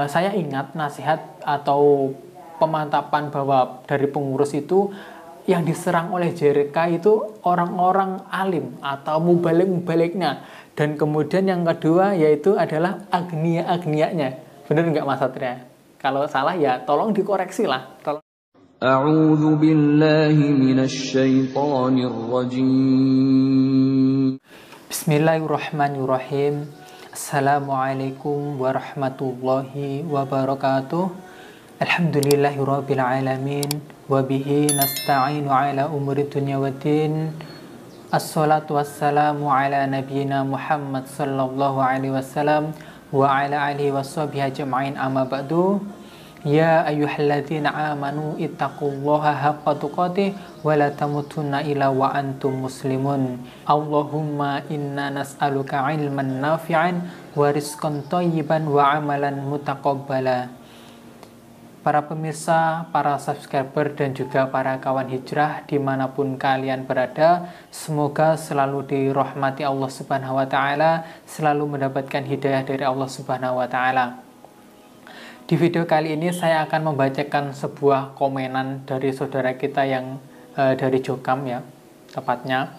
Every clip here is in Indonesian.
Saya ingat nasihat atau pemantapan bahwa dari pengurus itu yang diserang oleh JRK itu orang-orang alim atau mubalik-mubaliknya. Dan kemudian yang kedua yaitu adalah agnia-agnianya. Benar nggak Mas Satria? Kalau salah ya tolong dikoreksi lah. أعوذ بالله من الشيطان الرجيم. Bismillahirrahmanirrahim. Assalamualaikum warahmatullahi wabarakatuh. Alhamdulillahirabbil alamin wa bihi nasta'inu ala umuri dunya waddin. Assalatu wassalamu ala nabiyyina Muhammad sallallahu alaihi wasallam wa ala alihi washabihi ajma'in, amma ba'du. Ya ayyuhalladzina amanu ittaqullaha haqqa tuqatih wa la tamutunna illa wa antum muslimun. Allahumma inna nas'aluka ilman nafi'an wa rizqan thayyiban wa amalan mutaqabbala. Para pemirsa, para subscriber dan juga para kawan hijrah dimanapun kalian berada, semoga selalu dirahmati Allah Subhanahu wa Ta'ala, selalu mendapatkan hidayah dari Allah Subhanahu wa Ta'ala. Di video kali ini saya akan membacakan sebuah komenan dari saudara kita yang dari Jokam ya, tepatnya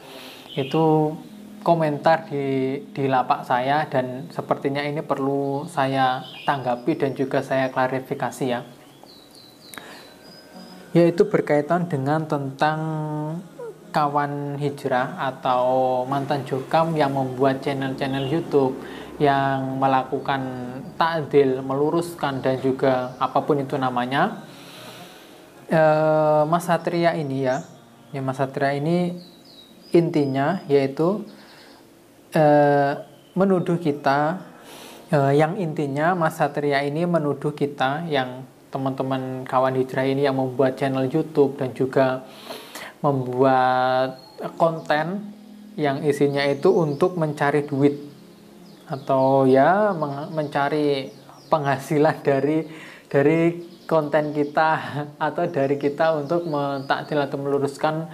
itu komentar di lapak saya, dan sepertinya ini perlu saya tanggapi dan juga saya klarifikasi ya, yaitu berkaitan dengan tentang kawan hijrah atau mantan Jokam yang membuat channel-channel YouTube yang melakukan ta'dil, meluruskan dan juga apapun itu namanya. Mas Satria ini ya Mas Satria ini intinya yaitu menuduh kita, yang intinya Mas Satria ini menuduh kita yang teman-teman kawan hijrah ini yang membuat channel YouTube dan juga membuat konten yang isinya itu untuk mencari duit atau ya mencari penghasilan dari konten kita atau dari kita untuk mentakdil atau meluruskan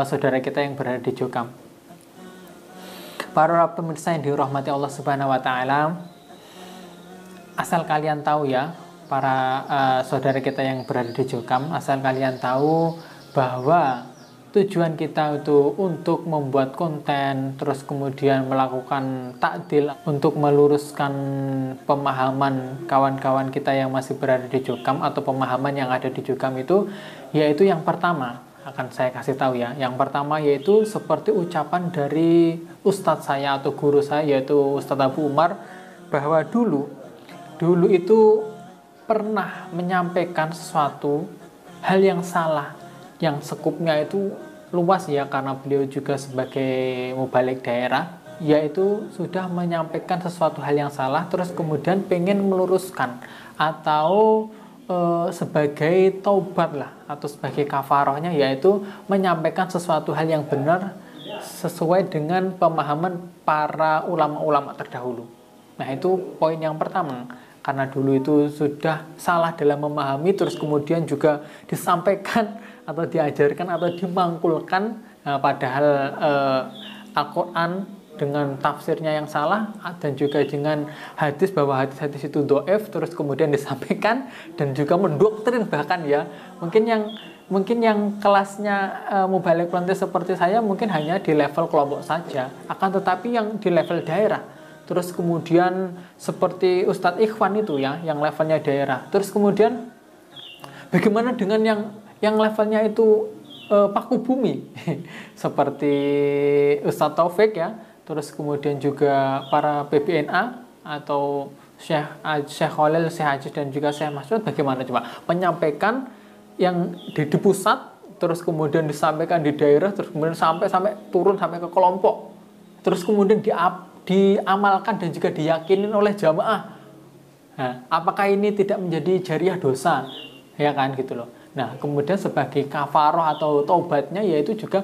saudara kita yang berada di Jokam. Para pemirsa yang dirahmati Allah Subhanahu wa Ta'ala, asal kalian tahu ya, para saudara kita yang berada di Jokam, asal kalian tahu bahwa tujuan kita itu untuk membuat konten, terus kemudian melakukan takdil untuk meluruskan pemahaman kawan-kawan kita yang masih berada di Jokam atau pemahaman yang ada di Jokam itu, yaitu yang pertama akan saya kasih tahu ya. Yang pertama yaitu seperti ucapan dari ustadz saya atau guru saya, yaitu Ustadz Abu Umar, bahwa dulu itu pernah menyampaikan sesuatu hal yang salah, yang sekupnya itu luas ya, karena beliau juga sebagai mubalik daerah, yaitu sudah menyampaikan sesuatu hal yang salah terus kemudian pengen meluruskan atau sebagai taubat lah atau sebagai kafarohnya, yaitu menyampaikan sesuatu hal yang benar sesuai dengan pemahaman para ulama-ulama terdahulu. Nah, itu poin yang pertama. Karena dulu itu sudah salah dalam memahami, terus kemudian juga disampaikan atau diajarkan atau dimangkulkan, padahal Al-Quran dengan tafsirnya yang salah dan juga dengan hadis bahwa hadis-hadis itu dhaif, terus kemudian disampaikan dan juga mendoktrin bahkan ya. Mungkin yang kelasnya mubalik lontes seperti saya mungkin hanya di level kelompok saja, akan tetapi yang di level daerah, terus kemudian seperti Ustadz Ikhwan itu ya, yang levelnya daerah. Terus kemudian bagaimana dengan yang levelnya itu paku bumi seperti Ustadz Taufik ya, terus kemudian juga para PBNA atau Syekh Khalil, Syekh Haji dan juga Syekh Masud, bagaimana coba menyampaikan yang di pusat, terus kemudian disampaikan di daerah, terus kemudian sampai turun sampai ke kelompok, terus kemudian diamalkan dan juga diyakinin oleh jamaah. Nah, apakah ini tidak menjadi jariah dosa? Ya kan gitu loh. Nah, kemudian sebagai kafaroh atau taubatnya yaitu juga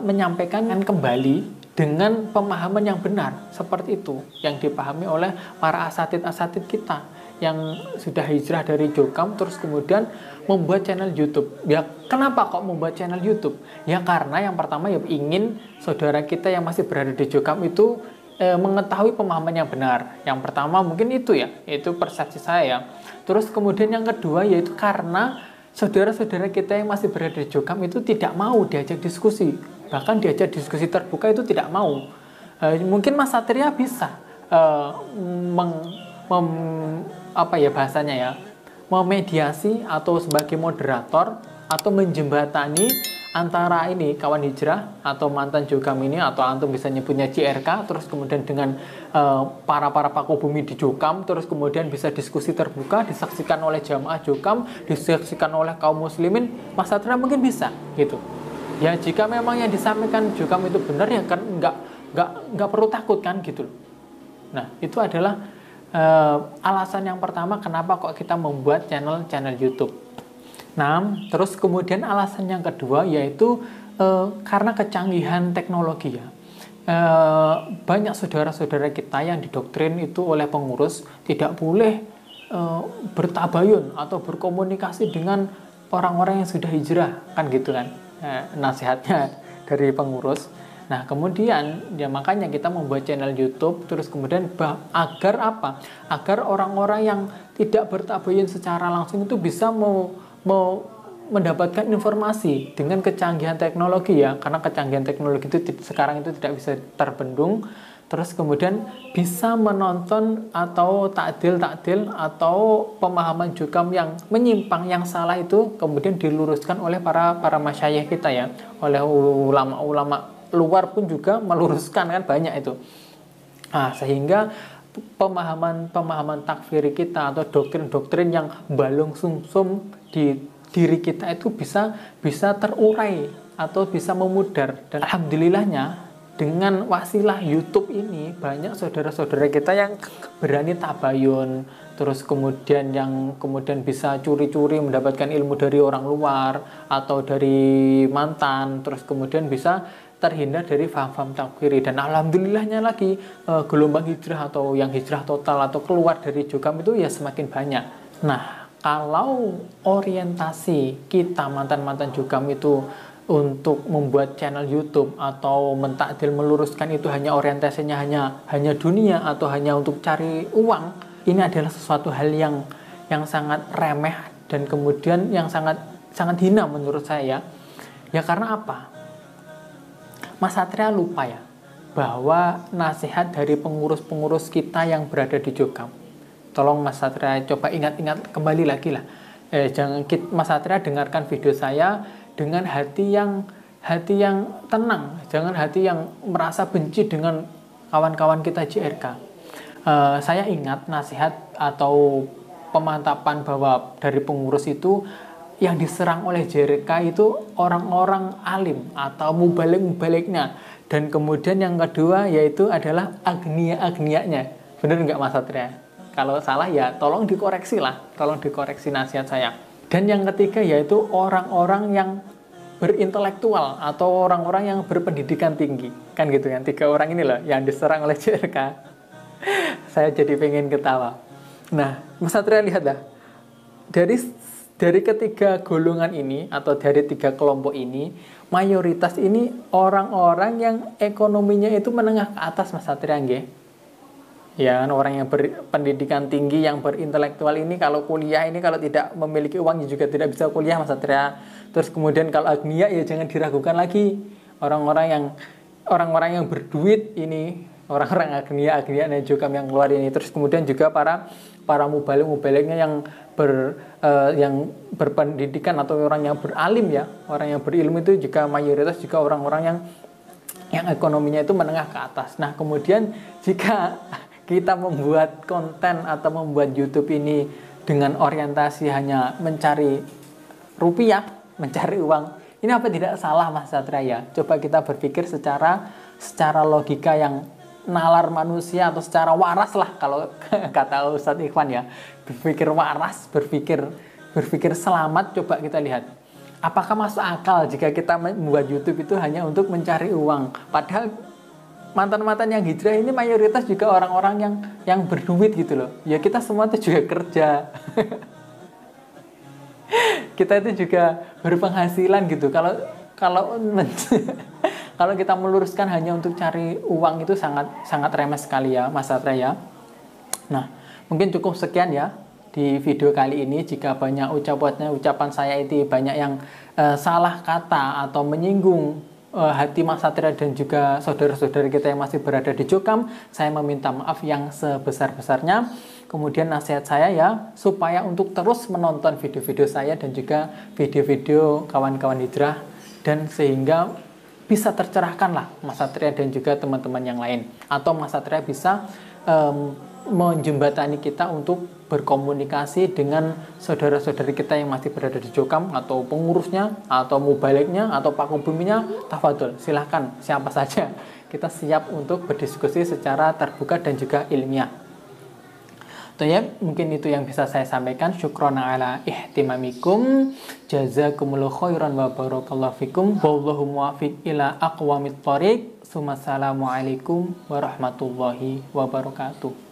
menyampaikan kembali dengan pemahaman yang benar seperti itu yang dipahami oleh para asatid kita yang sudah hijrah dari Jokam terus kemudian membuat channel YouTube. Ya, kenapa kok membuat channel YouTube? Ya karena yang pertama ya ingin saudara kita yang masih berada di Jokam itu mengetahui pemahaman yang benar. Yang pertama mungkin itu ya, itu persepsi saya ya. Terus kemudian yang kedua yaitu karena saudara-saudara kita yang masih berada di Jokam itu tidak mau diajak diskusi, bahkan diajak diskusi terbuka itu tidak mau. Mungkin Mas Satria bisa bahasanya ya, memediasi atau sebagai moderator atau menjembatani antara ini kawan hijrah atau mantan Jokam ini, atau antum bisa nyebutnya JRK, terus kemudian dengan para paku bumi di Jokam, terus kemudian bisa diskusi terbuka, disaksikan oleh jamaah Jokam, disaksikan oleh kaum muslimin. Mas Satria mungkin bisa gitu ya, jika memang yang disampaikan Jokam itu benar ya kan, nggak perlu takut kan gitu loh. Nah itu adalah alasan yang pertama kenapa kok kita membuat channel YouTube. Nah, terus kemudian alasan yang kedua yaitu karena kecanggihan teknologi ya. Banyak saudara-saudara kita yang didoktrin itu oleh pengurus tidak boleh bertabayun atau berkomunikasi dengan orang-orang yang sudah hijrah, kan gitu kan, nasihatnya dari pengurus. Nah kemudian ya makanya kita membuat channel YouTube, terus kemudian agar apa? Agar orang-orang yang tidak bertabayun secara langsung itu bisa mau mendapatkan informasi dengan kecanggihan teknologi ya, karena kecanggihan teknologi itu sekarang itu tidak bisa terbendung. Terus kemudian bisa menonton atau takdil atau pemahaman Jokam yang menyimpang, yang salah itu kemudian diluruskan oleh para masyayikh kita ya, oleh ulama-ulama luar pun juga meluruskan, kan banyak itu. Nah, sehingga pemahaman takfiri kita atau doktrin-doktrin yang balung sumsum di diri kita itu bisa terurai atau bisa memudar. Dan alhamdulillahnya dengan wasilah YouTube ini banyak saudara-saudara kita yang berani tabayun, terus kemudian yang kemudian bisa curi-curi mendapatkan ilmu dari orang luar atau dari mantan, terus kemudian bisa terhindar dari faham-faham takfiri. Dan alhamdulillahnya lagi gelombang hijrah atau yang hijrah total atau keluar dari Jokam itu ya semakin banyak. Nah kalau orientasi kita mantan-mantan Jokam itu untuk membuat channel YouTube atau mentakdil meluruskan itu hanya orientasinya hanya dunia atau hanya untuk cari uang, ini adalah sesuatu hal yang sangat remeh dan kemudian yang sangat hina menurut saya ya. Karena apa? Mas Satria lupa ya bahwa nasihat dari pengurus-pengurus kita yang berada di Jokam. Tolong Mas Satria coba ingat-ingat kembali lagi lah. Jangan Mas Satria dengarkan video saya dengan hati yang tenang, jangan hati yang merasa benci dengan kawan-kawan kita JRK. Saya ingat nasihat atau pemantapan bahwa dari pengurus itu yang diserang oleh JRK itu orang-orang alim atau mubalik-mubaliknya, dan kemudian yang kedua yaitu adalah agnia-agnianya. Benar nggak Mas Satria? Kalau salah ya tolong dikoreksi lah, tolong dikoreksi nasihat saya. Dan yang ketiga yaitu orang-orang yang berintelektual atau orang-orang yang berpendidikan tinggi, kan gitu kan. 3 orang ini loh yang diserang oleh JRK. Saya jadi pengen ketawa. Nah Mas Satria lihat dah, dari ketiga golongan ini atau dari 3 kelompok ini, mayoritas ini orang-orang yang ekonominya itu menengah ke atas Mas Satria nggih. Ya kan, orang yang berpendidikan tinggi, yang berintelektual ini kalau kuliah ini kalau tidak memiliki uang juga tidak bisa kuliah Mas Satria. Terus kemudian kalau agnia ya jangan diragukan lagi. Orang-orang yang berduit ini, orang-orang agnia Jokam yang keluar ini. Terus kemudian juga para mubalik-mubaliknya yang berpendidikan atau orang yang beralim ya, orang yang berilmu itu juga mayoritas juga orang-orang yang ekonominya itu menengah ke atas. Nah kemudian jika kita membuat konten atau membuat YouTube ini dengan orientasi hanya mencari rupiah, mencari uang, ini apa tidak salah Mas Satria? Coba kita berpikir secara logika yang nalar manusia atau secara waras lah kalau kata Ustadz Ikhwan ya, berpikir waras, berpikir selamat. Coba kita lihat apakah masuk akal jika kita membuat YouTube itu hanya untuk mencari uang, padahal mantan-mantan yang hijrah ini mayoritas juga orang-orang yang berduit gitu loh ya. Kita semua itu juga kerja kita itu juga berpenghasilan gitu. Kalau Kalau kita meluruskan hanya untuk cari uang itu sangat remeh sekali ya Mas Satria ya. Nah, mungkin cukup sekian ya di video kali ini. Jika banyak ucapan saya itu banyak yang salah kata atau menyinggung hati Mas Satria dan juga saudara-saudara kita yang masih berada di Jokam, saya meminta maaf yang sebesar-besarnya. Kemudian nasihat saya ya, supaya untuk terus menonton video-video saya dan juga video-video kawan-kawan hijrah, dan sehingga bisa tercerahkan lah Mas Satria dan juga teman-teman yang lain. Atau Mas Satria bisa menjembatani kita untuk berkomunikasi dengan saudara-saudari kita yang masih berada di Jokam, atau pengurusnya, atau mubaliknya, atau pakubuminya. Tafadhol, silahkan siapa saja. Kita siap untuk berdiskusi secara terbuka dan juga ilmiah. Ya, mungkin itu yang bisa saya sampaikan. Syukron ala ihtimamikum, jazakumullahu khairan wa barakallahu fikum, wallahu muwaffiq ila aqwamit thoriq. Assalamualaikum warahmatullahi wabarakatuh.